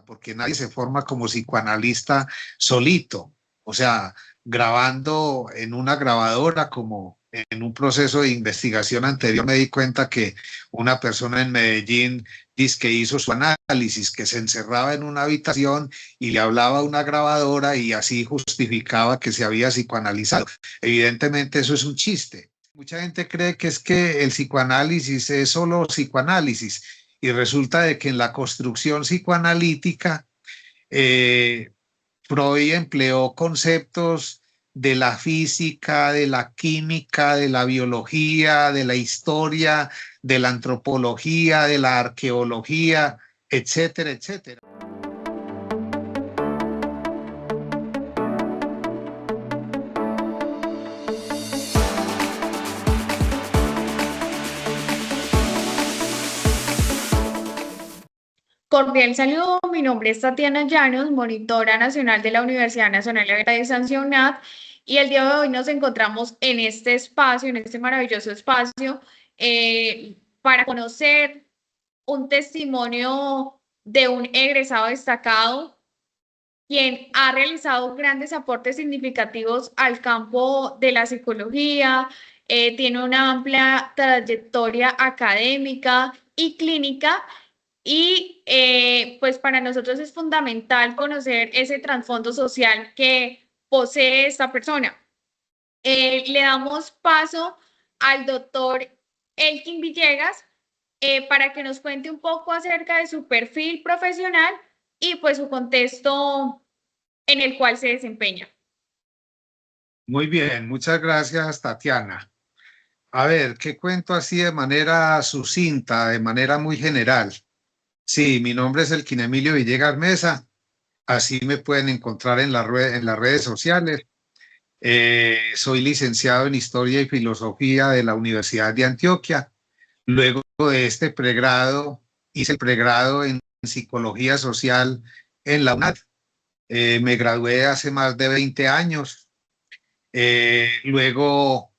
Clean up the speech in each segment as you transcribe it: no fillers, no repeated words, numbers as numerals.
porque nadie se forma como psicoanalista solito, o sea, grabando en una grabadora como en un proceso de investigación anterior me di cuenta que una persona en Medellín dice que hizo su análisis, que se encerraba en una habitación y le hablaba a una grabadora y así justificaba que se había psicoanalizado. Evidentemente eso es un chiste. Mucha gente cree que es que el psicoanálisis es solo psicoanálisis y resulta de que en la construcción psicoanalítica eh, Freud empleó conceptos de la física, de la química, de la biología, de la historia, de la antropología, de la arqueología, etcétera, etcétera. Cordial saludo, mi nombre es Tatiana Llanos, monitora nacional de la Universidad Nacional de Sanción UNAD, y el día de hoy nos encontramos en este espacio, en este maravilloso espacio, para conocer un testimonio de un egresado destacado, quien ha realizado grandes aportes significativos al campo de la psicología, tiene una amplia trayectoria académica y clínica y pues para nosotros es fundamental conocer ese trasfondo social que posee esta persona. Le damos paso al doctor Elkin Villegas para que nos cuente un poco acerca de su perfil profesional y pues su contexto en el cual se desempeña. Muy bien, muchas gracias, Tatiana. A ver, ¿qué cuento así de manera sucinta, de manera muy general? Sí, mi nombre es Elkin Emilio Villegas Mesa, así me pueden encontrar en en las redes sociales. Soy licenciado en Historia y Filosofía de la Universidad de Antioquia. Luego de este pregrado, hice el pregrado en Psicología Social en la UNAD. Me gradué hace más de 20 años. Luego,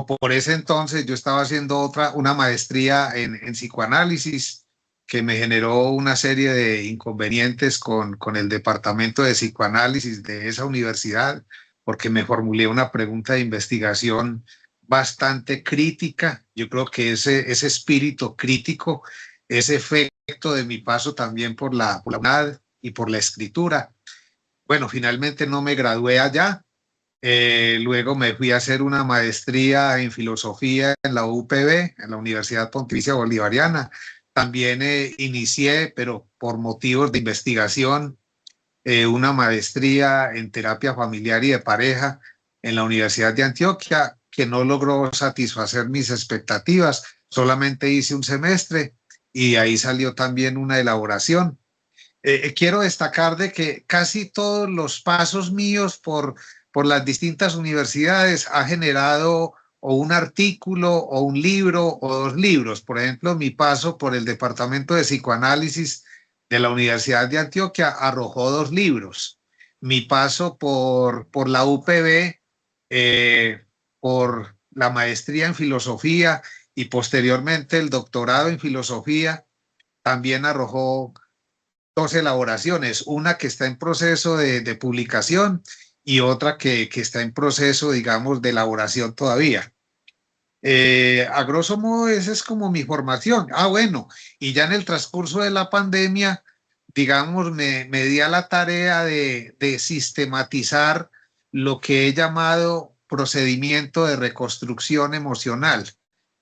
por ese entonces, yo estaba haciendo una maestría en psicoanálisis que me generó una serie de inconvenientes con el departamento de psicoanálisis de esa universidad, porque me formulé una pregunta de investigación bastante crítica. Yo creo que ese espíritu crítico, ese efecto de mi paso también por la UNAD y por la escritura. Bueno, finalmente no me gradué allá. Luego me fui a hacer una maestría en filosofía en la UPB, en la Universidad Pontificia Bolivariana. También inicié, pero por motivos de investigación, una maestría en terapia familiar y de pareja en la Universidad de Antioquia, que no logró satisfacer mis expectativas. Solamente hice un semestre y ahí salió también una elaboración. Quiero destacar de que casi todos los pasos míos por las distintas universidades ha generado o un artículo o un libro o dos libros. Por ejemplo, mi paso por el Departamento de Psicoanálisis de la Universidad de Antioquia arrojó dos libros. Mi paso por la UPB, por la maestría en filosofía y posteriormente el doctorado en filosofía, también arrojó dos elaboraciones, una que está en proceso de publicación y otra que está en proceso, digamos, de elaboración todavía. A grosso modo, esa es como mi formación. Bueno, y ya en el transcurso de la pandemia, digamos, me di a la tarea de sistematizar lo que he llamado procedimiento de reconstrucción emocional,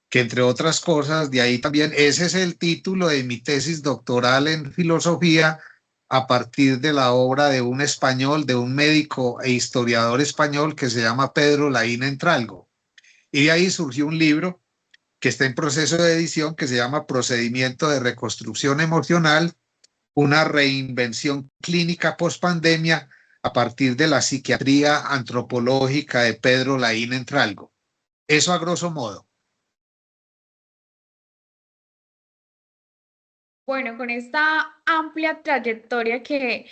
que entre otras cosas, de ahí también, ese es el título de mi tesis doctoral en filosofía a partir de la obra de un español, de un médico e historiador español que se llama Pedro Laín Entralgo. Y de ahí surgió un libro que está en proceso de edición que se llama Procedimiento de Reconstrucción Emocional, una reinvención clínica post-pandemia a partir de la psiquiatría antropológica de Pedro Laín Entralgo. Eso a grosso modo. Bueno, con esta amplia trayectoria que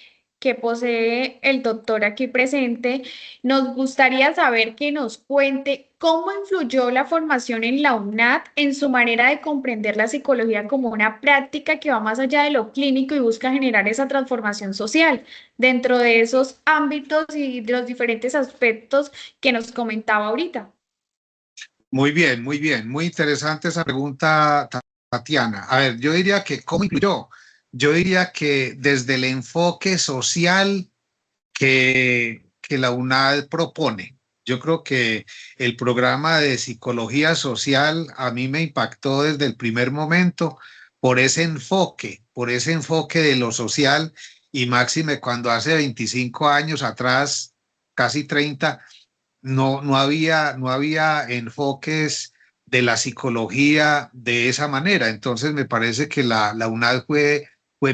que posee el doctor aquí presente, nos gustaría saber que nos cuente cómo influyó la formación en la UNAD en su manera de comprender la psicología como una práctica que va más allá de lo clínico y busca generar esa transformación social dentro de esos ámbitos y de los diferentes aspectos que nos comentaba ahorita. Muy bien, muy interesante esa pregunta, Tatiana. A ver, yo diría que ¿cómo influyó? Yo diría que desde el enfoque social que la UNAD propone. Yo creo que el programa de psicología social a mí me impactó desde el primer momento por ese enfoque de lo social y máxime cuando hace 25 años atrás, casi 30, no había enfoques de la psicología de esa manera. Entonces me parece que la UNAD fue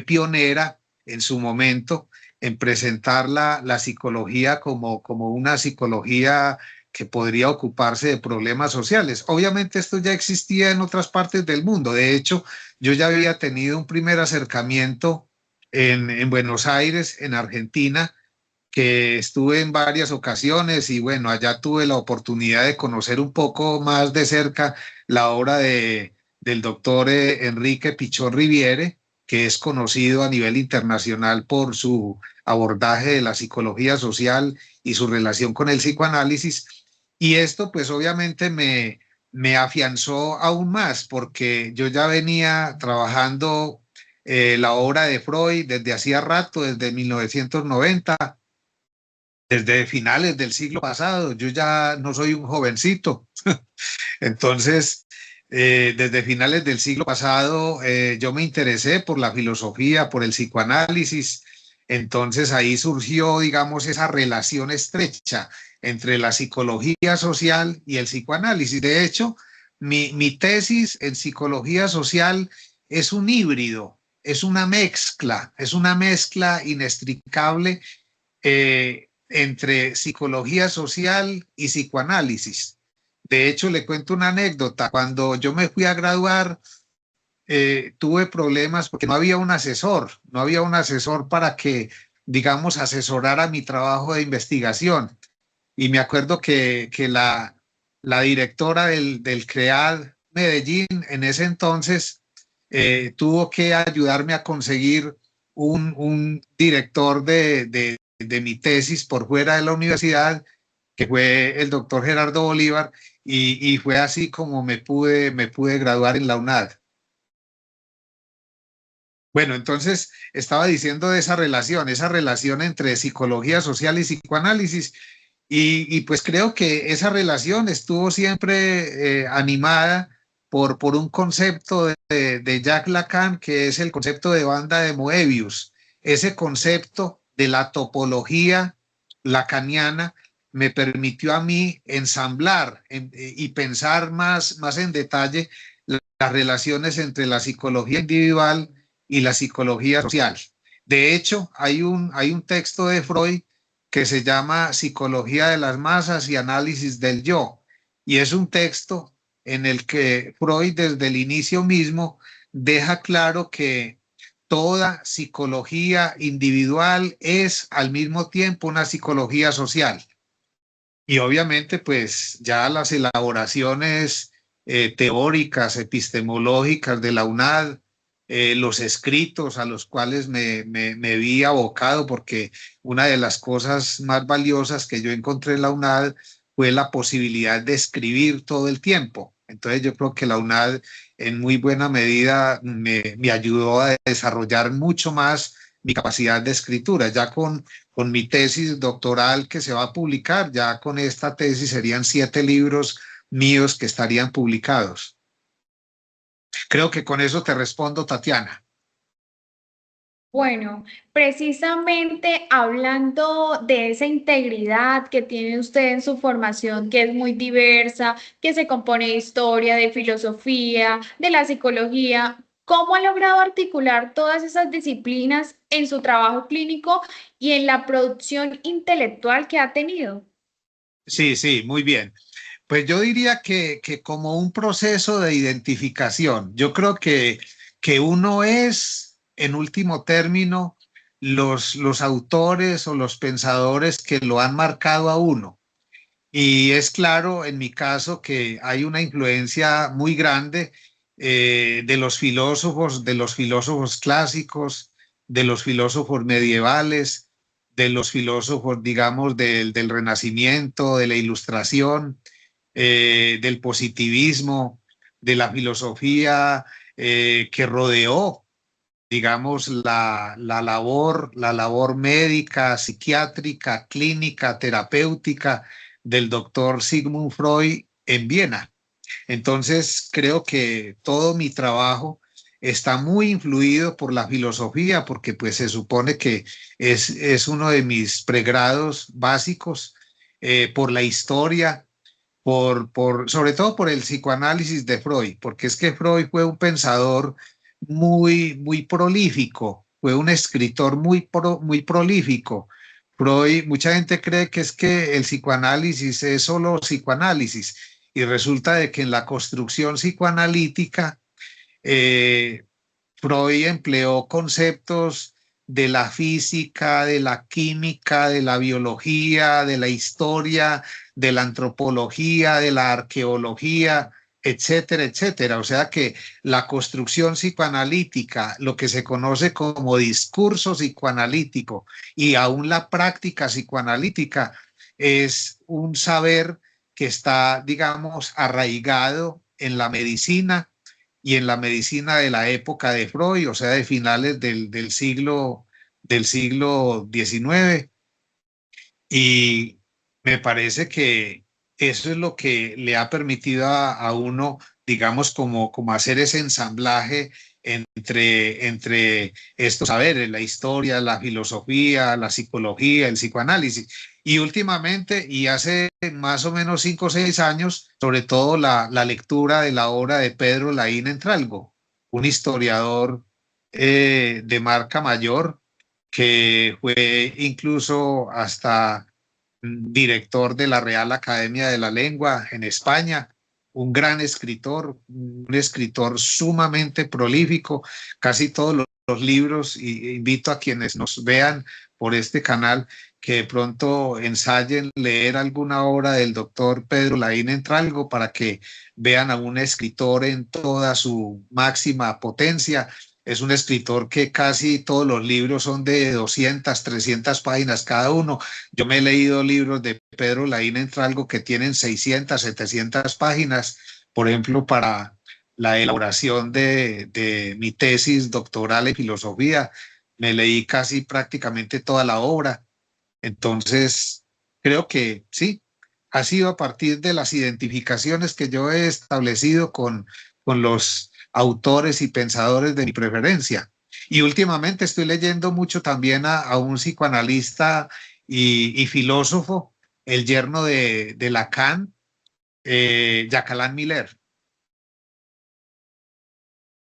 pionera en su momento en presentar la psicología como una psicología que podría ocuparse de problemas sociales. Obviamente esto ya existía en otras partes del mundo. De hecho, yo ya había tenido un primer acercamiento en Buenos Aires, en Argentina, que estuve en varias ocasiones y bueno, allá tuve la oportunidad de conocer un poco más de cerca la obra del doctor Enrique Pichón Riviere, que es conocido a nivel internacional por su abordaje de la psicología social y su relación con el psicoanálisis. Y esto pues obviamente me afianzó aún más porque yo ya venía trabajando la obra de Freud desde hacía rato, desde 1990, desde finales del siglo pasado. Yo ya no soy un jovencito. Entonces, desde finales del siglo pasado, yo me interesé por la filosofía, por el psicoanálisis. Entonces ahí surgió, digamos, esa relación estrecha entre la psicología social y el psicoanálisis. De hecho, mi tesis en psicología social es un híbrido, es una mezcla inextricable entre psicología social y psicoanálisis. De hecho, le cuento una anécdota. Cuando yo me fui a graduar, tuve problemas porque no había un asesor para que, digamos, asesorara mi trabajo de investigación. Y me acuerdo que la directora del CREAD Medellín en ese entonces tuvo que ayudarme a conseguir un director de mi tesis por fuera de la universidad, que fue el doctor Gerardo Bolívar, y fue así como me pude graduar en la UNAD. Bueno, entonces estaba diciendo de esa relación entre psicología social y psicoanálisis, y pues creo que esa relación estuvo siempre animada por un concepto de Jacques Lacan, que es el concepto de banda de Moebius. Ese concepto de la topología lacaniana me permitió a mí ensamblar y pensar más en detalle las relaciones entre la psicología individual y la psicología social. De hecho, hay un texto de Freud que se llama Psicología de las masas y análisis del yo. Y es un texto en el que Freud desde el inicio mismo deja claro que toda psicología individual es al mismo tiempo una psicología social. Y obviamente, pues ya las elaboraciones teóricas, epistemológicas de la UNAD, los escritos a los cuales me vi abocado, porque una de las cosas más valiosas que yo encontré en la UNAD fue la posibilidad de escribir todo el tiempo. Entonces yo creo que la UNAD en muy buena medida me ayudó a desarrollar mucho más mi capacidad de escritura. Ya con mi tesis doctoral que se va a publicar, ya con esta tesis serían 7 libros míos que estarían publicados. Creo que con eso te respondo, Tatiana. Bueno, precisamente hablando de esa integridad que tiene usted en su formación, que es muy diversa, que se compone de historia, de filosofía, de la psicología, ¿cómo ha logrado articular todas esas disciplinas en su trabajo clínico y en la producción intelectual que ha tenido? Sí, sí, muy bien. Pues yo diría que como un proceso de identificación, yo creo que uno es, en último término, los autores o los pensadores que lo han marcado a uno. Y es claro, en mi caso, que hay una influencia muy grande de los filósofos clásicos, de los filósofos medievales, de los filósofos, digamos, del Renacimiento, de la Ilustración, del positivismo, de la filosofía que rodeó, digamos, la labor médica, psiquiátrica, clínica, terapéutica del doctor Sigmund Freud en Viena. Entonces, creo que todo mi trabajo está muy influido por la filosofía, porque pues se supone que es uno de mis pregrados básicos, por la historia, sobre todo por el psicoanálisis de Freud, porque es que Freud fue un pensador muy prolífico, fue un escritor muy prolífico. Freud, mucha gente cree que es que el psicoanálisis es solo psicoanálisis, y resulta de que en la construcción psicoanalítica eh, Freud empleó conceptos de la física, de la química, de la biología, de la historia, de la antropología, de la arqueología, etcétera, etcétera. O sea que la construcción psicoanalítica, lo que se conoce como discurso psicoanalítico, y aún la práctica psicoanalítica, es un saber que está, digamos, arraigado en la medicina, y en la medicina de la época de Freud, o sea, de finales del siglo XIX. Y me parece que eso es lo que le ha permitido a uno, digamos, como hacer ese ensamblaje entre estos saberes, la historia, la filosofía, la psicología, el psicoanálisis. Y últimamente, y hace más o menos 5 o 6 años, sobre todo la lectura de la obra de Pedro Laín Entralgo, un historiador de marca mayor, que fue incluso hasta director de la Real Academia de la Lengua en España, un escritor sumamente prolífico, casi todos los libros, y invito a quienes nos vean por este canal que de pronto ensayen leer alguna obra del doctor Pedro Laín Entralgo para que vean a un escritor en toda su máxima potencia. Es un escritor que casi todos los libros son de 200, 300 páginas cada uno. Yo me he leído libros de Pedro Laín Entralgo que tienen 600, 700 páginas, por ejemplo, para la elaboración de mi tesis doctoral en filosofía. Me leí casi prácticamente toda la obra. Entonces, creo que sí, ha sido a partir de las identificaciones que yo he establecido con los autores y pensadores de mi preferencia. Y últimamente estoy leyendo mucho también a un psicoanalista y filósofo, el yerno de Lacan, Jacques Alain Miller.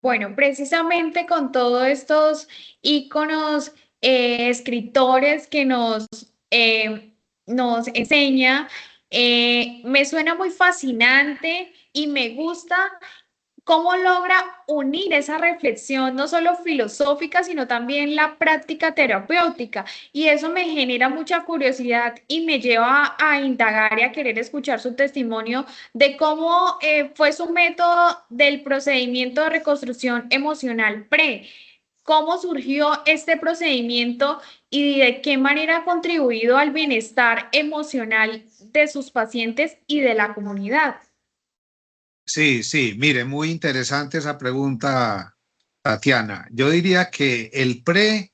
Bueno, precisamente con todos estos íconos, escritores que nos enseña, me suena muy fascinante y me gusta cómo logra unir esa reflexión, no solo filosófica, sino también la práctica terapéutica. Y eso me genera mucha curiosidad y me lleva a indagar y a querer escuchar su testimonio de cómo fue su método del procedimiento de reconstrucción emocional pre. ¿Cómo surgió este procedimiento y de qué manera ha contribuido al bienestar emocional de sus pacientes y de la comunidad? Sí, sí, mire, muy interesante esa pregunta, Tatiana. Yo diría que el pre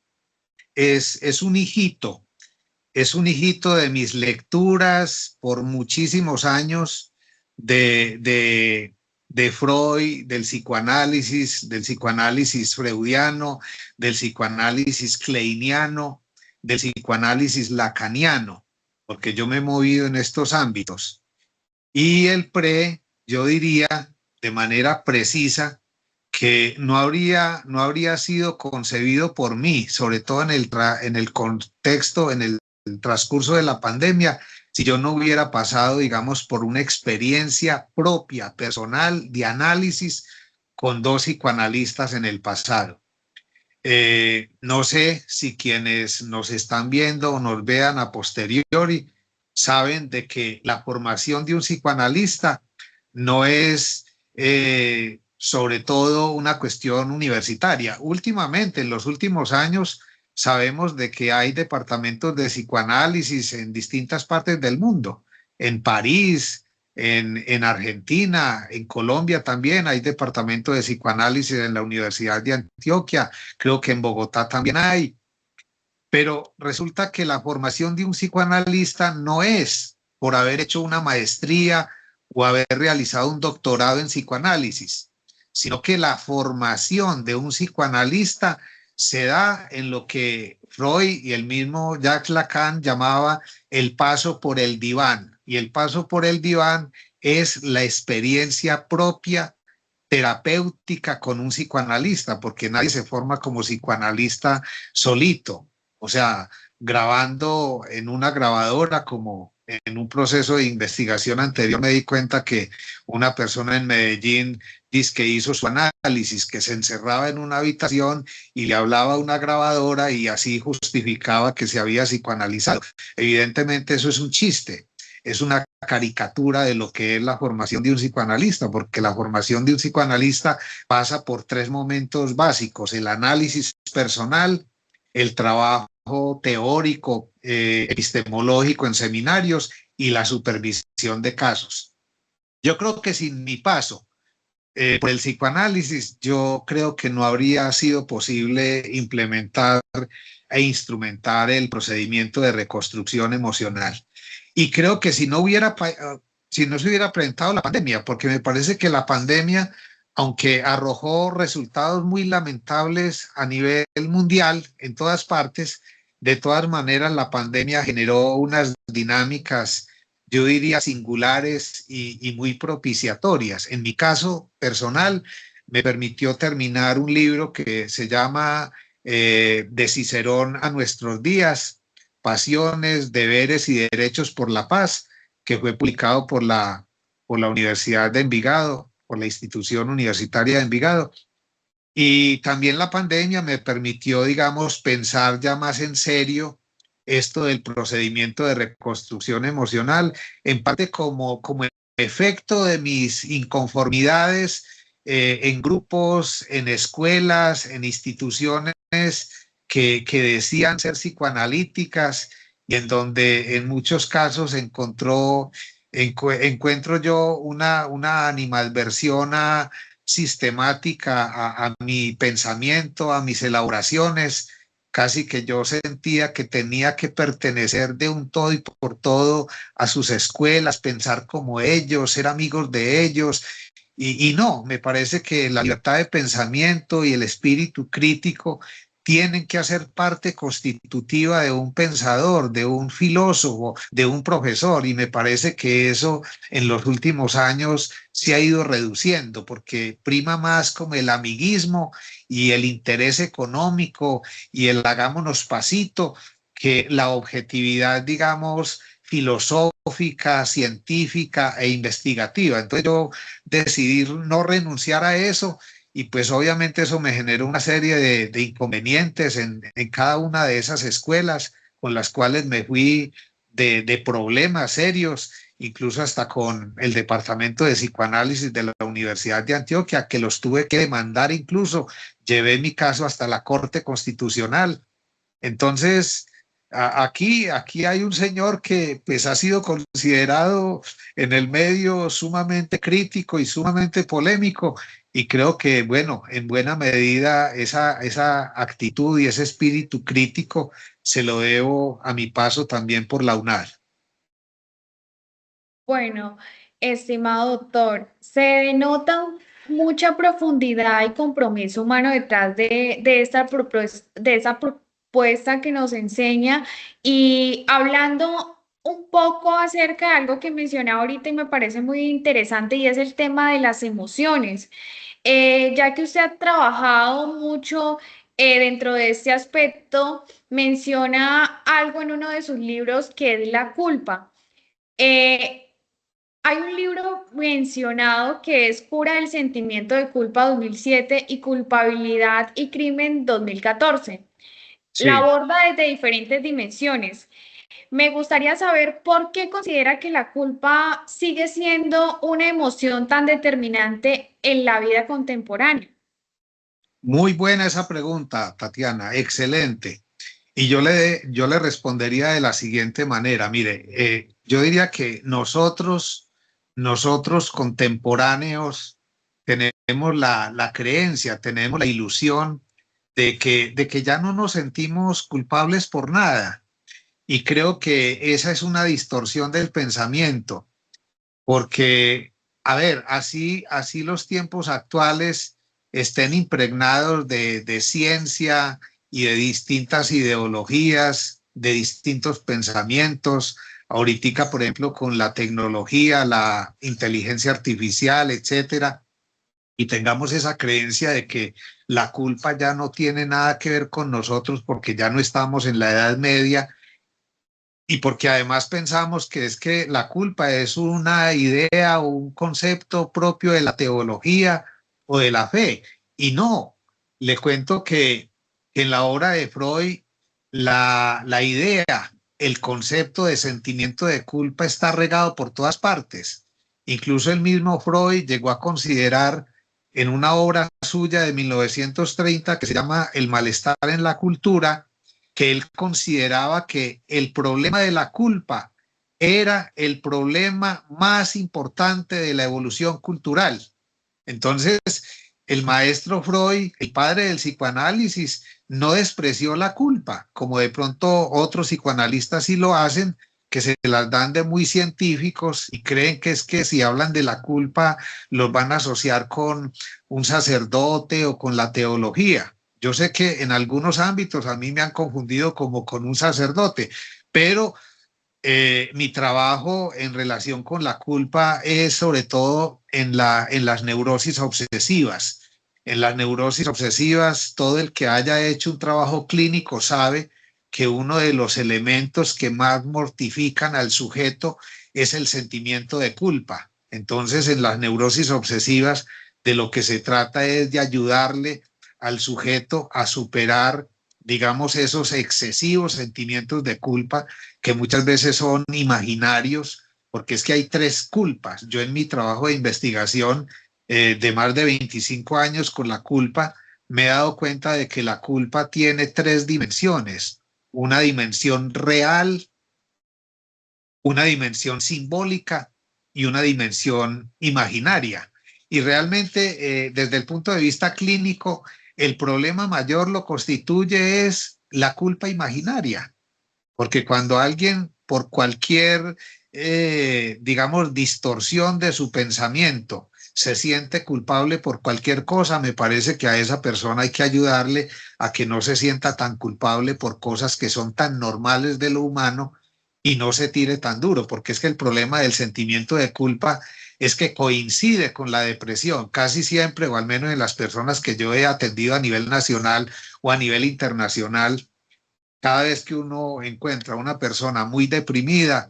es es un hijito de mis lecturas por muchísimos años de Freud, del psicoanálisis freudiano, del psicoanálisis kleiniano, del psicoanálisis lacaniano, porque yo me he movido en estos ámbitos. Y el pre, yo diría de manera precisa que no habría sido concebido por mí, sobre todo en el contexto, en el transcurso de la pandemia, si yo no hubiera pasado, digamos, por una experiencia propia, personal, de análisis con dos psicoanalistas en el pasado. No sé si quienes nos están viendo o nos vean a posteriori saben de que la formación de un psicoanalista no es sobre todo una cuestión universitaria. Últimamente, en los últimos años, sabemos de que hay departamentos de psicoanálisis en distintas partes del mundo, en París, en Argentina, en Colombia también hay departamentos de psicoanálisis en la Universidad de Antioquia, creo que en Bogotá también hay, pero resulta que la formación de un psicoanalista no es por haber hecho una maestría o haber realizado un doctorado en psicoanálisis, sino que la formación de un psicoanalista se da en lo que Freud y el mismo Jacques Lacan llamaba el paso por el diván. Y el paso por el diván es la experiencia propia terapéutica con un psicoanalista, porque nadie se forma como psicoanalista solito. O sea, grabando en una grabadora como en un proceso de investigación anterior me di cuenta que una persona en Medellín dice que hizo su análisis, que se encerraba en una habitación y le hablaba a una grabadora y así justificaba que se había psicoanalizado. Evidentemente eso es un chiste, es una caricatura de lo que es la formación de un psicoanalista, porque la formación de un psicoanalista pasa por tres momentos básicos: el análisis personal, el trabajo teórico, epistemológico en seminarios y la supervisión de casos. Yo creo que sin mi paso por el psicoanálisis, yo creo que no habría sido posible implementar e instrumentar el procedimiento de reconstrucción emocional. Y creo que si no se hubiera presentado la pandemia, porque me parece que la pandemia, aunque arrojó resultados muy lamentables a nivel mundial en todas partes, de todas maneras la pandemia generó unas dinámicas, yo diría, singulares y muy propiciatorias. En mi caso personal, me permitió terminar un libro que se llama De Cicerón a nuestros días, Pasiones, Deberes y Derechos por la Paz, que fue publicado por la Universidad de Envigado, por la institución universitaria de Envigado. Y también la pandemia me permitió, digamos, pensar ya más en serio esto del procedimiento de reconstrucción emocional, en parte como efecto de mis inconformidades en grupos, en escuelas, en instituciones que decían ser psicoanalíticas y en donde en muchos casos encuentro yo una animadversión sistemática a mi pensamiento, a mis elaboraciones. Casi que yo sentía que tenía que pertenecer de un todo y por todo a sus escuelas, pensar como ellos, ser amigos de ellos. Y no, me parece que la libertad de pensamiento y el espíritu crítico tienen que hacer parte constitutiva de un pensador, de un filósofo, de un profesor. Y me parece que eso en los últimos años se ha ido reduciendo porque prima más como el amiguismo y el interés económico y el hagámonos pasito que la objetividad, digamos, filosófica, científica e investigativa. Entonces yo decidí no renunciar a eso y pues obviamente eso me generó una serie de inconvenientes en cada una de esas escuelas con las cuales me fui de problemas serios, incluso hasta con el departamento de psicoanálisis de la Universidad de Antioquia, que los tuve que demandar incluso, llevé mi caso hasta la Corte Constitucional. Entonces, aquí hay un señor que pues ha sido considerado en el medio sumamente crítico y sumamente polémico y creo que, bueno, en buena medida esa actitud y ese espíritu crítico se lo debo a mi paso también por la UNAD. Bueno, estimado doctor, se denota mucha profundidad y compromiso humano detrás de esa propuesta que nos enseña y hablando un poco acerca de algo que mencioné ahorita y me parece muy interesante y es el tema de las emociones. Ya que usted ha trabajado mucho dentro de este aspecto, menciona algo en uno de sus libros que es la culpa. Eh, hay un libro mencionado que es Cura del Sentimiento de Culpa 2007 y Culpabilidad y Crimen 2014. La Sí. aborda desde diferentes dimensiones. Me gustaría saber por qué considera que la culpa sigue siendo una emoción tan determinante en la vida contemporánea. Muy buena esa pregunta, Tatiana, excelente. Y yo le respondería de la siguiente manera, mire, yo diría que nosotros contemporáneos tenemos la creencia, tenemos la ilusión de que ya no nos sentimos culpables por nada. Y creo que esa es una distorsión del pensamiento, porque, a ver, así los tiempos actuales estén impregnados de ciencia y de distintas ideologías, de distintos pensamientos. Ahorita, por ejemplo, con la tecnología, la inteligencia artificial, etcétera, y tengamos esa creencia de que la culpa ya no tiene nada que ver con nosotros porque ya no estamos en la Edad Media y porque además pensamos que es que la culpa es una idea o un concepto propio de la teología o de la fe. Y no, le cuento que en la obra de Freud la idea, el concepto de sentimiento de culpa está regado por todas partes. Incluso el mismo Freud llegó a considerar en una obra suya de 1930 que se llama El malestar en la cultura, que él consideraba que el problema de la culpa era el problema más importante de la evolución cultural. Entonces, el maestro Freud, el padre del psicoanálisis, no despreció la culpa, como de pronto otros psicoanalistas sí lo hacen, que se las dan de muy científicos y creen que es que si hablan de la culpa los van a asociar con un sacerdote o con la teología. Yo sé que en algunos ámbitos a mí me han confundido como con un sacerdote, pero mi trabajo en relación con la culpa es sobre todo en las neurosis obsesivas. En las neurosis obsesivas, todo el que haya hecho un trabajo clínico sabe que uno de los elementos que más mortifican al sujeto es el sentimiento de culpa. Entonces, en las neurosis obsesivas, de lo que se trata es de ayudarle al sujeto a superar, digamos, esos excesivos sentimientos de culpa que muchas veces son imaginarios, porque es que hay tres culpas. Yo en mi trabajo de investigación de más de 25 años con la culpa, me he dado cuenta de que la culpa tiene tres dimensiones: una dimensión real, una dimensión simbólica y una dimensión imaginaria. Y realmente, desde el punto de vista clínico, el problema mayor lo constituye es la culpa imaginaria, porque cuando alguien, por cualquier, digamos, distorsión de su pensamiento, se siente culpable por cualquier cosa, me parece que a esa persona hay que ayudarle a que no se sienta tan culpable por cosas que son tan normales de lo humano y no se tire tan duro, porque es que el problema del sentimiento de culpa es que coincide con la depresión casi siempre, o al menos en las personas que yo he atendido a nivel nacional o a nivel internacional. Cada vez que uno encuentra a una persona muy deprimida,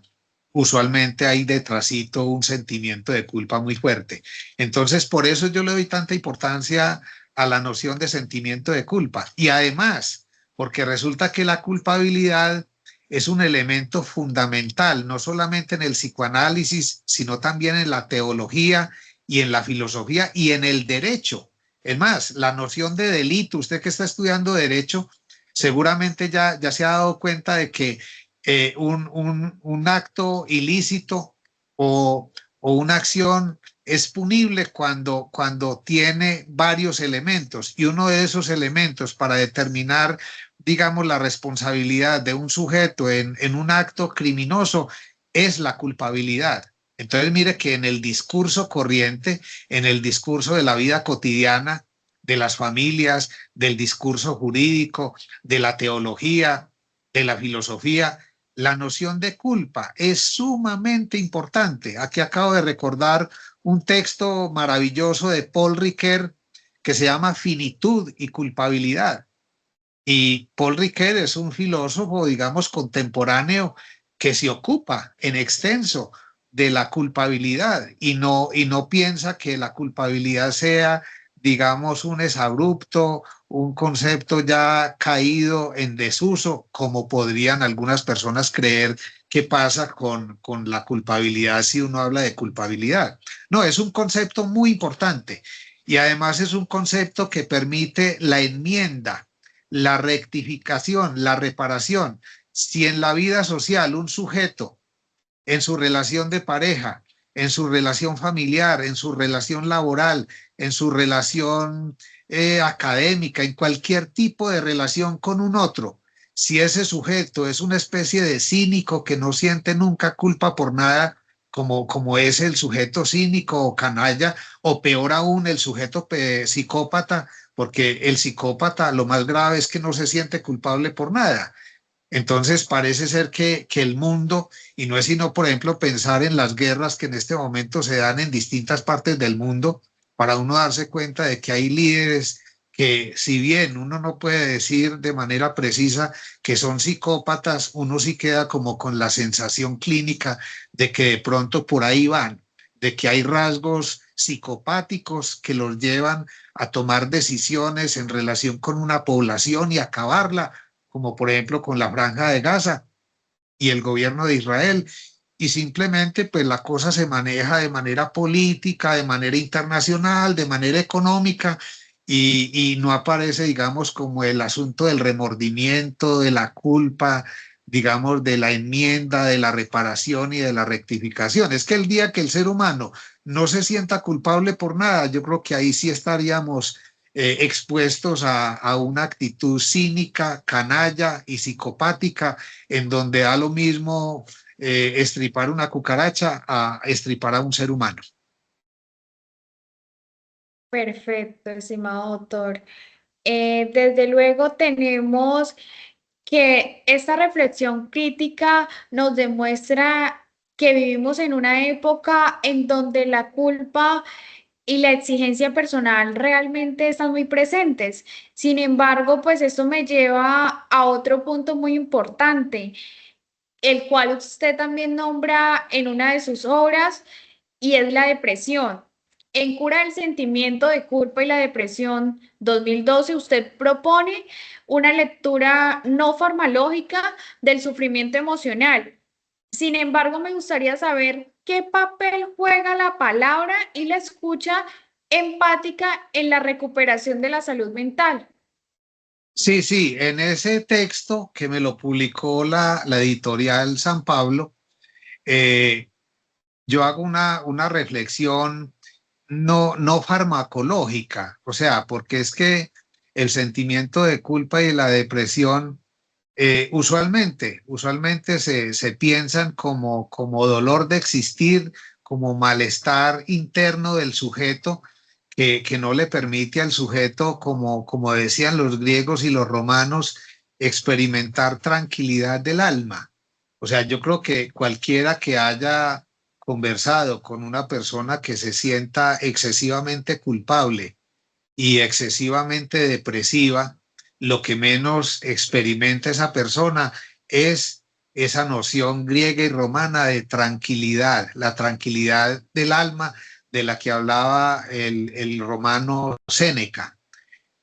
usualmente hay detrásito un sentimiento de culpa muy fuerte. Entonces, por eso yo le doy tanta importancia a la noción de sentimiento de culpa. Y además, porque resulta que la culpabilidad es un elemento fundamental, no solamente en el psicoanálisis, sino también en la teología y en la filosofía y en el derecho. Es más, la noción de delito, usted que está estudiando derecho, seguramente ya se ha dado cuenta de que un acto ilícito o una acción es punible cuando tiene varios elementos, y uno de esos elementos para determinar, digamos, la responsabilidad de un sujeto en un acto criminoso es la culpabilidad. Entonces, mire que en el discurso corriente, en el discurso de la vida cotidiana, de las familias, del discurso jurídico, de la teología, de la filosofía, la noción de culpa es sumamente importante. Aquí acabo de recordar un texto maravilloso de Paul Ricoeur que se llama Finitud y culpabilidad. Y Paul Ricoeur es un filósofo, digamos, contemporáneo que se ocupa en extenso de la culpabilidad y no piensa que la culpabilidad sea, digamos, un exabrupto, un concepto ya caído en desuso, como podrían algunas personas creer que pasa con la culpabilidad si uno habla de culpabilidad. No, es un concepto muy importante y además es un concepto que permite la enmienda, la rectificación, la reparación. Si en la vida social un sujeto en su relación de pareja, en su relación familiar, en su relación laboral, en su relación académica, en cualquier tipo de relación con un otro. Si ese sujeto es una especie de cínico que no siente nunca culpa por nada, como es el sujeto cínico o canalla, o peor aún el sujeto psicópata, porque el psicópata lo más grave es que no se siente culpable por nada. Entonces parece ser que el mundo, y no es sino, por ejemplo, pensar en las guerras que en este momento se dan en distintas partes del mundo, para uno darse cuenta de que hay líderes que, si bien uno no puede decir de manera precisa que son psicópatas, uno sí queda como con la sensación clínica de que de pronto por ahí van, de que hay rasgos psicopáticos que los llevan a tomar decisiones en relación con una población y acabarla, como por ejemplo con la Franja de Gaza y el gobierno de Israel, y simplemente pues la cosa se maneja de manera política, de manera internacional, de manera económica, y no aparece, digamos, como el asunto del remordimiento, de la culpa, digamos, de la enmienda, de la reparación y de la rectificación. Es que el día que el ser humano no se sienta culpable por nada, yo creo que ahí sí estaríamos expuestos a una actitud cínica, canalla y psicopática, en donde da lo mismo estripar una cucaracha a estripar a un ser humano. Perfecto, estimado doctor. Desde luego tenemos que esta reflexión crítica nos demuestra que vivimos en una época en donde la culpa y la exigencia personal realmente están muy presentes. Sin embargo, pues esto me lleva a otro punto muy importante, el cual usted también nombra en una de sus obras, y es la depresión. En Cura del sentimiento de culpa y la depresión 2012, usted propone una lectura no farmacológica del sufrimiento emocional. Sin embargo, me gustaría saber qué papel juega la palabra y la escucha empática en la recuperación de la salud mental. Sí, sí, en ese texto que me lo publicó la editorial San Pablo, eh, yo hago una reflexión no farmacológica, o sea, porque es que el sentimiento de culpa y la depresión usualmente se piensan como dolor de existir, como malestar interno del sujeto que no le permite al sujeto, como decían los griegos y los romanos, experimentar tranquilidad del alma. O sea, yo creo que cualquiera que haya conversado con una persona que se sienta excesivamente culpable y excesivamente depresiva, lo que menos experimenta esa persona es esa noción griega y romana de tranquilidad, la tranquilidad del alma de la que hablaba el romano Séneca.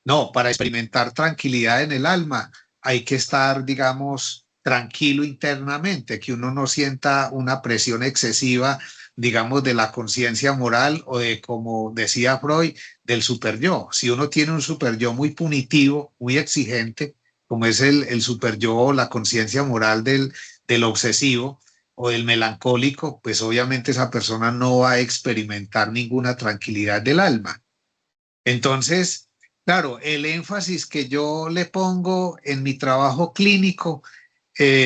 No, para experimentar tranquilidad en el alma hay que estar, digamos, tranquilo internamente, que uno no sienta una presión excesiva, digamos, de la conciencia moral o de, como decía Freud, del superyo. Si uno tiene un superyo muy punitivo, muy exigente, como es el superyo o la conciencia moral del obsesivo o del melancólico, pues obviamente esa persona no va a experimentar ninguna tranquilidad del alma. Entonces, claro, el énfasis que yo le pongo en mi trabajo clínico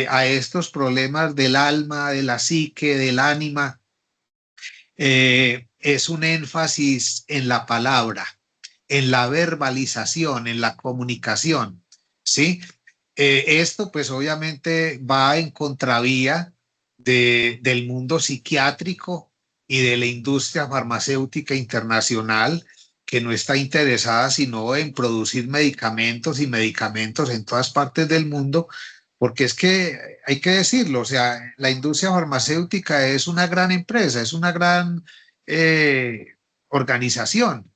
a estos problemas del alma, de la psique, del ánima, es un énfasis en la palabra, en la verbalización, en la comunicación, ¿sí? Esto pues obviamente va en contravía del mundo psiquiátrico y de la industria farmacéutica internacional, que no está interesada sino en producir medicamentos y medicamentos en todas partes del mundo, porque es que hay que decirlo, o sea, la industria farmacéutica es una gran empresa, es una gran organización,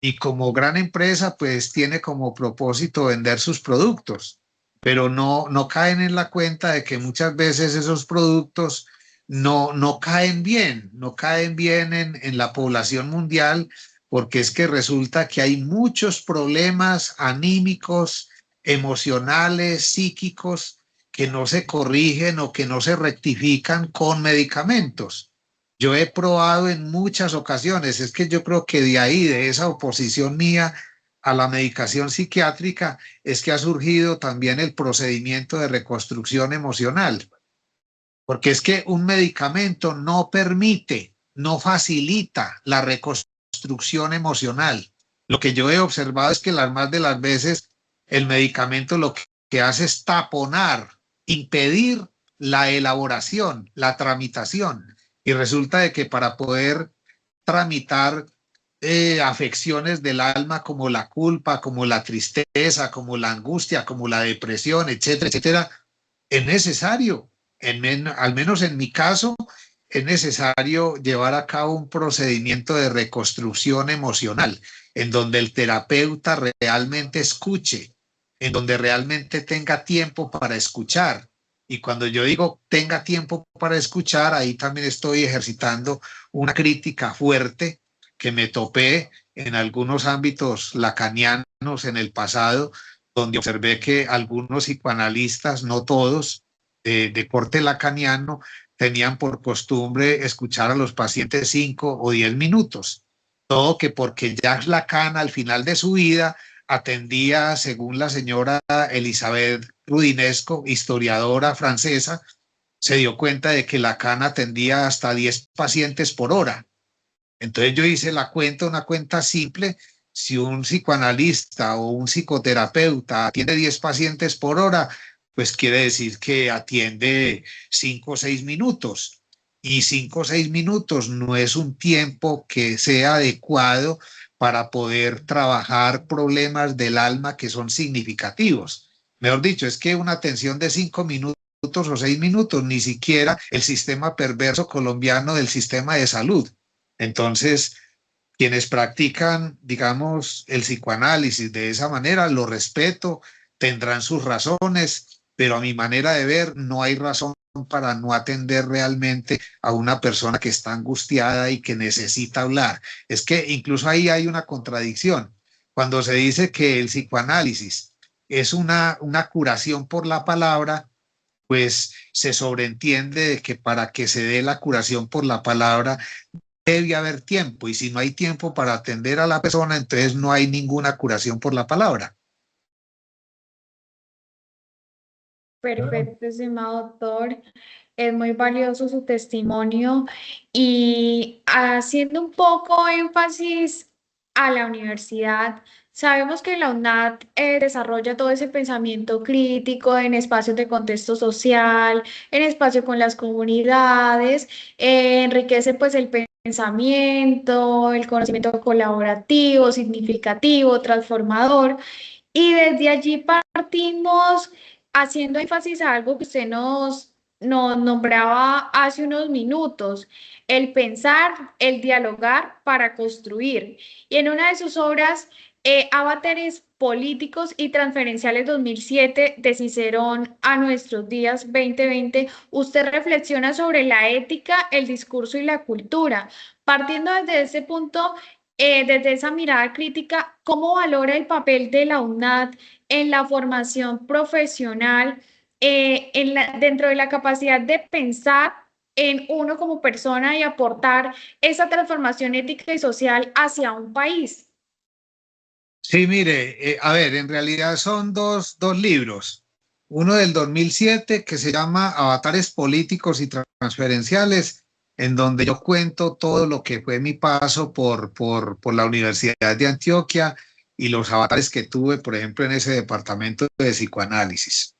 y como gran empresa, pues tiene como propósito vender sus productos, pero no caen en la cuenta de que muchas veces esos productos no caen bien, no caen bien en la población mundial, porque es que resulta que hay muchos problemas anímicos, emocionales, psíquicos, que no se corrigen o que no se rectifican con medicamentos. Yo he probado en muchas ocasiones, es que yo creo que de ahí, de esa oposición mía a la medicación psiquiátrica, es que ha surgido también el procedimiento de reconstrucción emocional, porque es que un medicamento no permite, no facilita la reconstrucción emocional. Lo que yo he observado es que las más de las veces el medicamento lo que hace es taponar, impedir la elaboración, la tramitación. Y resulta de que para poder tramitar afecciones del alma como la culpa, como la tristeza, como la angustia, como la depresión, etcétera, etcétera, es necesario, al menos en mi caso, es necesario llevar a cabo un procedimiento de reconstrucción emocional, en donde el terapeuta realmente escuche, en donde realmente tenga tiempo para escuchar. Y cuando yo digo tenga tiempo para escuchar, ahí también estoy ejercitando una crítica fuerte que me topé en algunos ámbitos lacanianos en el pasado, donde observé que algunos psicoanalistas, no todos, de corte lacaniano, tenían por costumbre escuchar a los pacientes 5 o 10 minutos. Todo que porque Jacques Lacan al final de su vida atendía, según la señora Elizabeth Rudinesco, historiadora francesa, se dio cuenta de que Lacan atendía hasta 10 pacientes por hora. Entonces yo hice la cuenta, una cuenta simple. Si un psicoanalista o un psicoterapeuta atiende 10 pacientes por hora, pues quiere decir que atiende 5 o 6 minutos. Y 5 o 6 minutos no es un tiempo que sea adecuado para poder trabajar problemas del alma que son significativos. Mejor dicho, es que una atención de 5 minutos o 6 minutos, ni siquiera el sistema perverso colombiano del sistema de salud. Entonces, quienes practican, digamos, el psicoanálisis de esa manera, lo respeto, tendrán sus razones, pero a mi manera de ver, no hay razón para no atender realmente a una persona que está angustiada y que necesita hablar. Es que incluso ahí hay una contradicción. Cuando se dice que el psicoanálisis es una curación por la palabra, pues se sobreentiende de que para que se dé la curación por la palabra, debe haber tiempo, y si no hay tiempo para atender a la persona, entonces no hay ninguna curación por la palabra. Perfecto, estimado doctor. Es muy valioso su testimonio y haciendo un poco énfasis a la universidad, sabemos que la UNAD desarrolla todo ese pensamiento crítico en espacios de contexto social, en espacio con las comunidades, enriquece pues el pensamiento, el conocimiento colaborativo, significativo, transformador. Y desde allí partimos haciendo énfasis a algo que usted nos nombraba hace unos minutos, el pensar, el dialogar para construir. Y en una de sus obras, Avatares Políticos y Transferenciales 2007, de Cicerón a nuestros días 2020, usted reflexiona sobre la ética, el discurso y la cultura. Partiendo desde ese punto, desde esa mirada crítica, ¿cómo valora el papel de la UNAD en la formación profesional, dentro de la capacidad de pensar en uno como persona y aportar esa transformación ética y social hacia un país? Sí, mire, a ver, en realidad son dos libros. Uno del 2007 que se llama Avatares Políticos y Transferenciales, en donde yo cuento todo lo que fue mi paso por la Universidad de Antioquia y los avatares que tuve, por ejemplo, en ese departamento de psicoanálisis.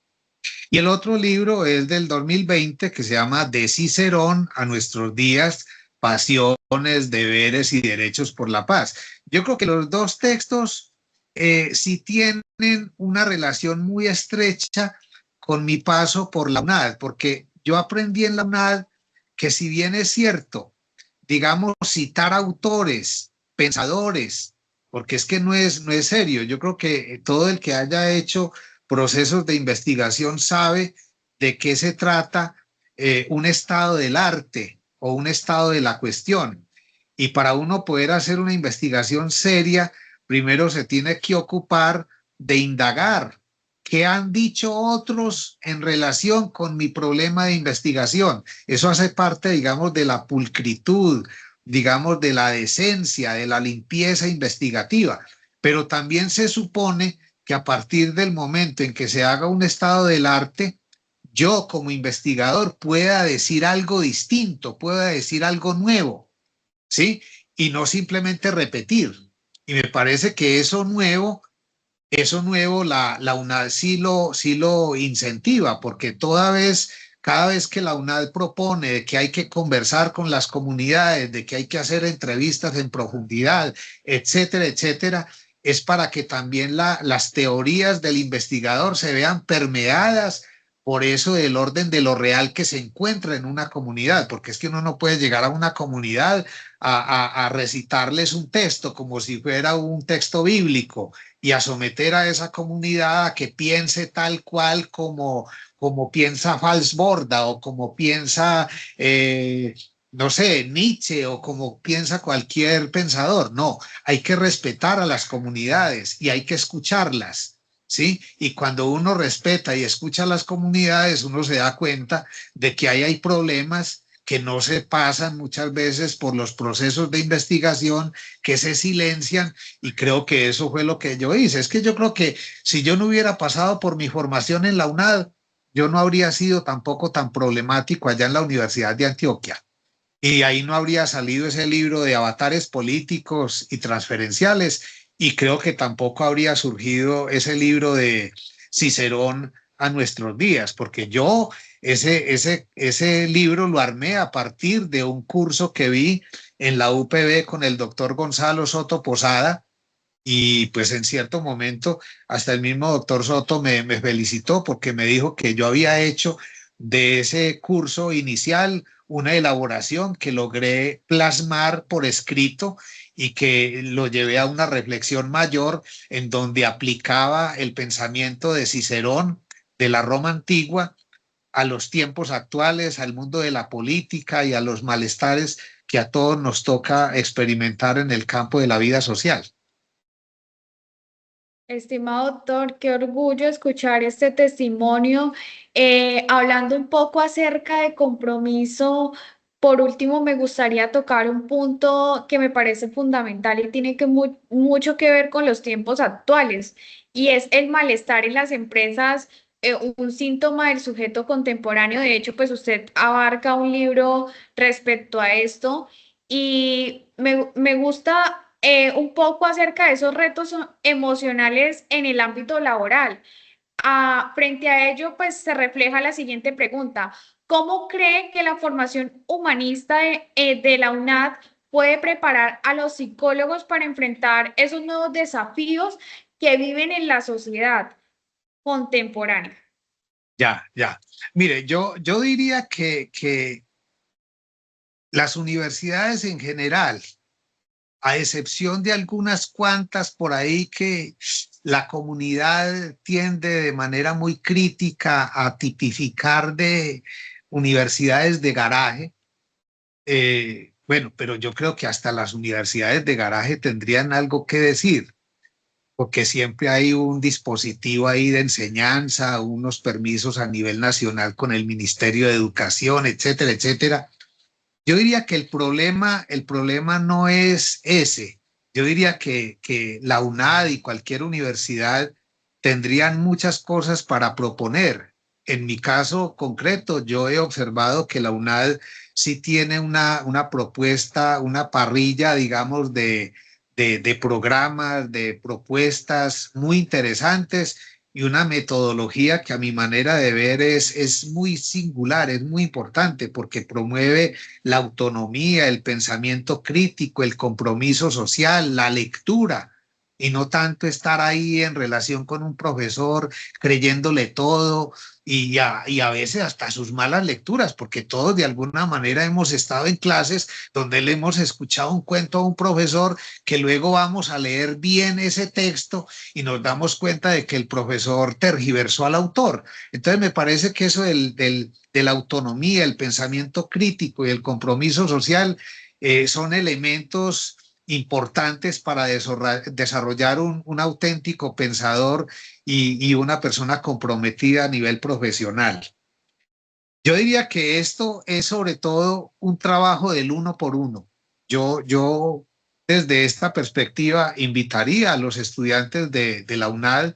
Y el otro libro es del 2020 que se llama De Cicerón a nuestros días, pasiones, deberes y derechos por la paz. Yo creo que los dos textos sí tienen una relación muy estrecha con mi paso por la UNAD, porque yo aprendí en la UNAD que si bien es cierto, digamos, citar autores, pensadores, porque es que no es serio. Yo creo que todo el que haya hecho procesos de investigación sabe de qué se trata un estado del arte o un estado de la cuestión. Y para uno poder hacer una investigación seria, primero se tiene que ocupar de indagar qué han dicho otros en relación con mi problema de investigación. Eso hace parte, digamos, de la pulcritud, digamos, de la decencia, de la limpieza investigativa. Pero también se supone que a partir del momento en que se haga un estado del arte, yo como investigador pueda decir algo distinto, pueda decir algo nuevo, ¿sí? Y no simplemente repetir. Y me parece que eso nuevo la UNAD sí lo incentiva, porque cada vez que la UNAD propone de que hay que conversar con las comunidades, de que hay que hacer entrevistas en profundidad, etcétera, etcétera, es para que también las teorías del investigador se vean permeadas por eso del orden de lo real que se encuentra en una comunidad, porque es que uno no puede llegar a una comunidad a recitarles un texto como si fuera un texto bíblico y a someter a esa comunidad a que piense tal cual como piensa Falsborda o como piensa, no sé, Nietzsche o como piensa cualquier pensador. No, hay que respetar a las comunidades y hay que escucharlas. ¿Sí? Y cuando uno respeta y escucha a las comunidades, uno se da cuenta de que ahí hay problemas que no se pasan muchas veces por los procesos de investigación, que se silencian, y creo que eso fue lo que yo hice. Es que yo creo que si yo no hubiera pasado por mi formación en la UNAD, yo no habría sido tampoco tan problemático allá en la Universidad de Antioquia. Y ahí no habría salido ese libro de avatares políticos y transferenciales, y creo que tampoco habría surgido ese libro de Cicerón a nuestros días, porque yo ese libro lo armé a partir de un curso que vi en la UPB con el doctor Gonzalo Soto Posada, y pues en cierto momento hasta el mismo doctor Soto me felicitó porque me dijo que yo había hecho de ese curso inicial una elaboración que logré plasmar por escrito y que lo llevé a una reflexión mayor en donde aplicaba el pensamiento de Cicerón de la Roma antigua a los tiempos actuales, al mundo de la política y a los malestares que a todos nos toca experimentar en el campo de la vida social. Estimado doctor, qué orgullo escuchar este testimonio. Hablando un poco acerca de compromiso, por último me gustaría tocar un punto que me parece fundamental y tiene mucho que ver con los tiempos actuales, y es el malestar en las empresas, un síntoma del sujeto contemporáneo. De hecho, pues usted abarca un libro respecto a esto, y me gusta un poco acerca de esos retos emocionales en el ámbito laboral. Frente a ello, pues se refleja la siguiente pregunta: ¿cómo cree que la formación humanista de la UNAD puede preparar a los psicólogos para enfrentar esos nuevos desafíos que viven en la sociedad contemporánea? Ya, ya. Mire, yo diría que las universidades en general, a excepción de algunas cuantas por ahí que la comunidad tiende de manera muy crítica a tipificar de universidades de garaje, bueno, pero yo creo que hasta las universidades de garaje tendrían algo que decir, porque siempre hay un dispositivo ahí de enseñanza, unos permisos a nivel nacional con el Ministerio de Educación, etcétera, etcétera. Yo diría que el problema no es ese. Yo diría que la UNAD y cualquier universidad tendrían muchas cosas para proponer. En mi caso concreto, yo he observado que la UNAD sí tiene una propuesta, una parrilla, digamos, de programas, de propuestas muy interesantes y una metodología que a mi manera de ver es muy singular, es muy importante porque promueve la autonomía, el pensamiento crítico, el compromiso social, la lectura. y no tanto estar ahí en relación con un profesor creyéndole todo y a veces hasta sus malas lecturas, porque todos de alguna manera hemos estado en clases donde le hemos escuchado un cuento a un profesor que luego vamos a leer bien ese texto y nos damos cuenta de que el profesor tergiversó al autor. Entonces me parece que eso de la autonomía, el pensamiento crítico y el compromiso social son elementos importantes para desarrollar un auténtico pensador y una persona comprometida a nivel profesional. Yo diría que esto es sobre todo un trabajo del uno por uno. Yo desde esta perspectiva invitaría a los estudiantes de la UNAD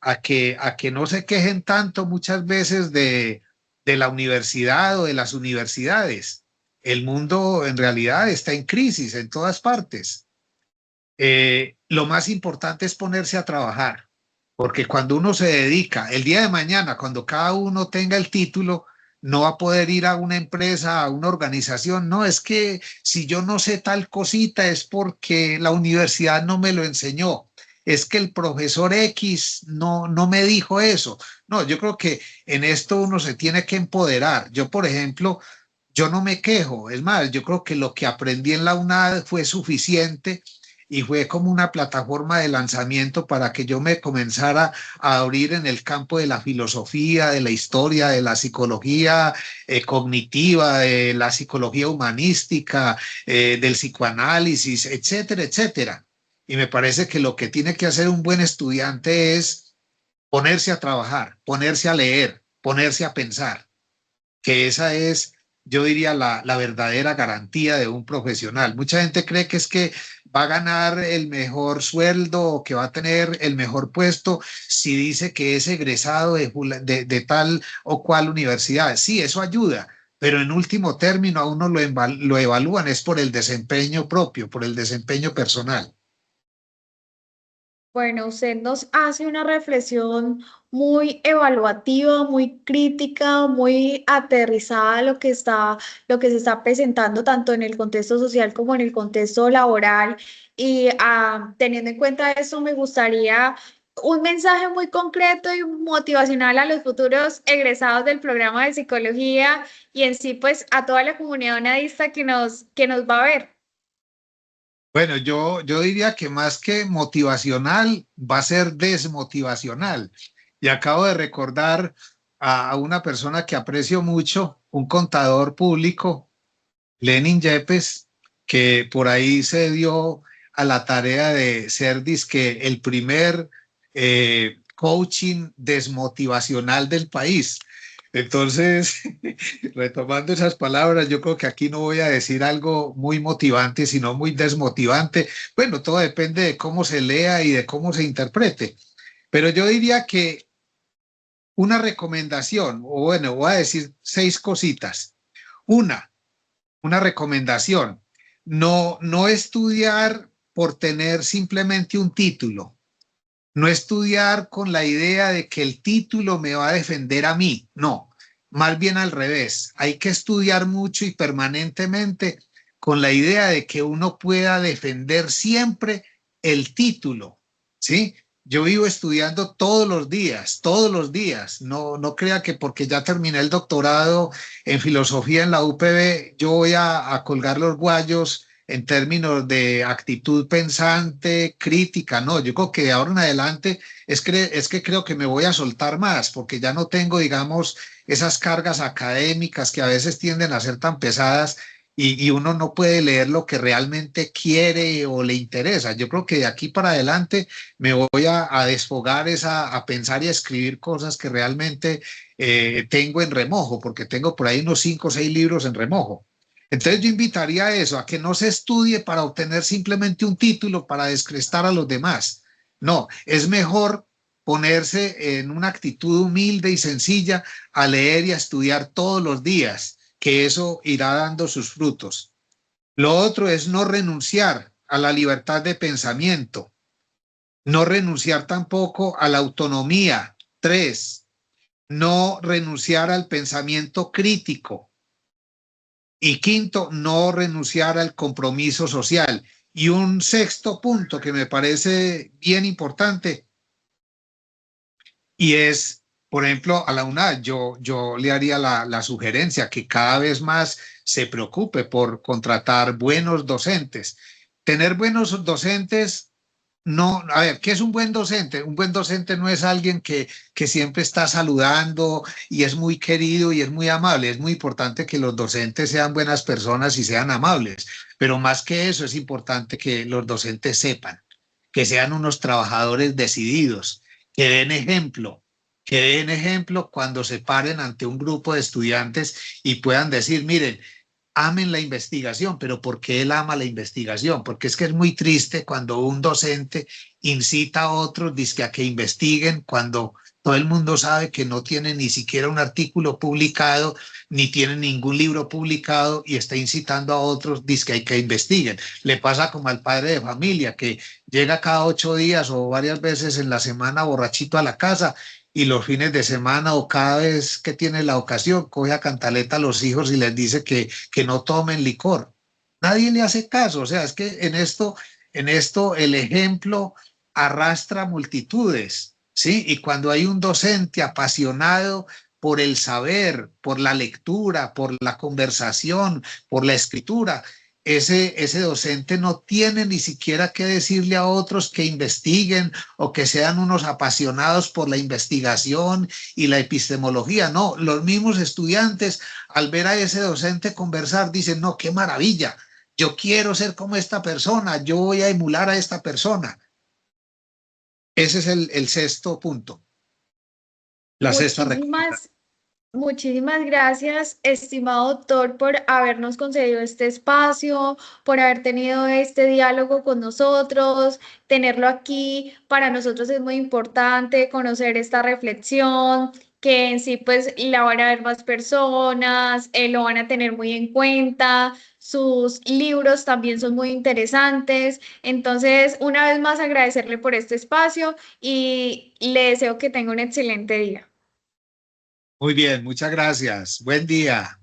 a que no se quejen tanto muchas veces de la universidad o de las universidades. El mundo en realidad está en crisis en todas partes. Lo más importante es ponerse a trabajar, porque cuando uno se dedica, el día de mañana, cuando cada uno tenga el título, no va a poder ir a una empresa, a una organización. No, es que si yo no sé tal cosita es porque la universidad no me lo enseñó. Es que el profesor X no me dijo eso. No, yo creo que en esto uno se tiene que empoderar. Yo, por ejemplo, yo no me quejo. Es más, yo creo que lo que aprendí en la UNAD fue suficiente y fue como una plataforma de lanzamiento para que yo me comenzara a abrir en el campo de la filosofía, de la historia, de la psicología cognitiva, de la psicología humanística, del psicoanálisis, etcétera, etcétera. Y me parece que lo que tiene que hacer un buen estudiante es ponerse a trabajar, ponerse a leer, ponerse a pensar, que esa es, yo diría, la verdadera garantía de un profesional. Mucha gente cree que es que va a ganar el mejor sueldo o que va a tener el mejor puesto si dice que es egresado de tal o cual universidad. Sí, eso ayuda, pero en último término a uno lo evalúan es por el desempeño propio, por el desempeño personal. Bueno, usted nos hace una reflexión muy evaluativa, muy crítica, muy aterrizada a lo que se está presentando tanto en el contexto social como en el contexto laboral. Y teniendo en cuenta eso, me gustaría un mensaje muy concreto y motivacional a los futuros egresados del programa de psicología y en sí, pues, a toda la comunidad onadista que nos va a ver. Bueno, yo diría que más que motivacional, va a ser desmotivacional. Y acabo de recordar a una persona que aprecio mucho, un contador público, Lenin Yepes, que por ahí se dio a la tarea de ser dizque el primer coaching desmotivacional del país. Entonces, retomando esas palabras, yo creo que aquí no voy a decir algo muy motivante, sino muy desmotivante. Bueno, todo depende de cómo se lea y de cómo se interprete. Pero yo diría que una recomendación, o bueno, voy a decir 6 cositas. Una, una recomendación, no estudiar por tener simplemente un título, no estudiar con la idea de que el título me va a defender a mí, no, más bien al revés, hay que estudiar mucho y permanentemente con la idea de que uno pueda defender siempre el título, ¿sí? Yo vivo estudiando todos los días. No crea que porque ya terminé el doctorado en filosofía en la UPB, yo voy a colgar los guayos en términos de actitud pensante, crítica. No, yo creo que de ahora en adelante es que creo que me voy a soltar más porque ya no tengo, digamos, esas cargas académicas que a veces tienden a ser tan pesadas y uno no puede leer lo que realmente quiere o le interesa. Yo creo que de aquí para adelante me voy a desfogar a pensar y a escribir cosas que realmente tengo en remojo, porque tengo por ahí unos 5 o 6 libros en remojo. Entonces yo invitaría a eso, a que no se estudie para obtener simplemente un título para descrestar a los demás. No, es mejor ponerse en una actitud humilde y sencilla a leer y a estudiar todos los días, que eso irá dando sus frutos. Lo otro es no renunciar a la libertad de pensamiento, no renunciar tampoco a la autonomía. 3, no renunciar al pensamiento crítico. Y quinto, no renunciar al compromiso social. Y un sexto punto que me parece bien importante y es, por ejemplo, a la UNAD, yo le haría la sugerencia que cada vez más se preocupe por contratar buenos docentes. Tener buenos docentes, no, a ver, ¿qué es un buen docente? Un buen docente no es alguien que siempre está saludando y es muy querido y es muy amable. Es muy importante que los docentes sean buenas personas y sean amables, pero más que eso es importante que los docentes sepan, que sean unos trabajadores decididos, que den ejemplo, que den ejemplo cuando se paren ante un grupo de estudiantes y puedan decir, miren, amen la investigación, pero ¿por qué él ama la investigación? Porque es que es muy triste cuando un docente incita a otros dizque a que investiguen cuando todo el mundo sabe que no tiene ni siquiera un artículo publicado, ni tiene ningún libro publicado y está incitando a otros dizque a que investiguen. Le pasa como al padre de familia que llega cada 8 días o varias veces en la semana borrachito a la casa y los fines de semana o cada vez que tiene la ocasión coge a cantaleta a los hijos y les dice que no tomen licor. Nadie le hace caso, o sea, es que en esto el ejemplo arrastra multitudes, ¿sí? Y cuando hay un docente apasionado por el saber, por la lectura, por la conversación, por la escritura, ese docente no tiene ni siquiera que decirle a otros que investiguen o que sean unos apasionados por la investigación y la epistemología. No, los mismos estudiantes al ver a ese docente conversar dicen, no, qué maravilla, yo quiero ser como esta persona, yo voy a emular a esta persona. Ese es el sexto punto, la sexta recomendación. Muchísimas, muchísimas gracias, estimado doctor, por habernos concedido este espacio, por haber tenido este diálogo con nosotros, tenerlo aquí. Para nosotros es muy importante conocer esta reflexión, que en sí pues la van a ver más personas, lo van a tener muy en cuenta. Sus libros también son muy interesantes. Entonces, una vez más agradecerle por este espacio y le deseo que tenga un excelente día. Muy bien, muchas gracias. Buen día.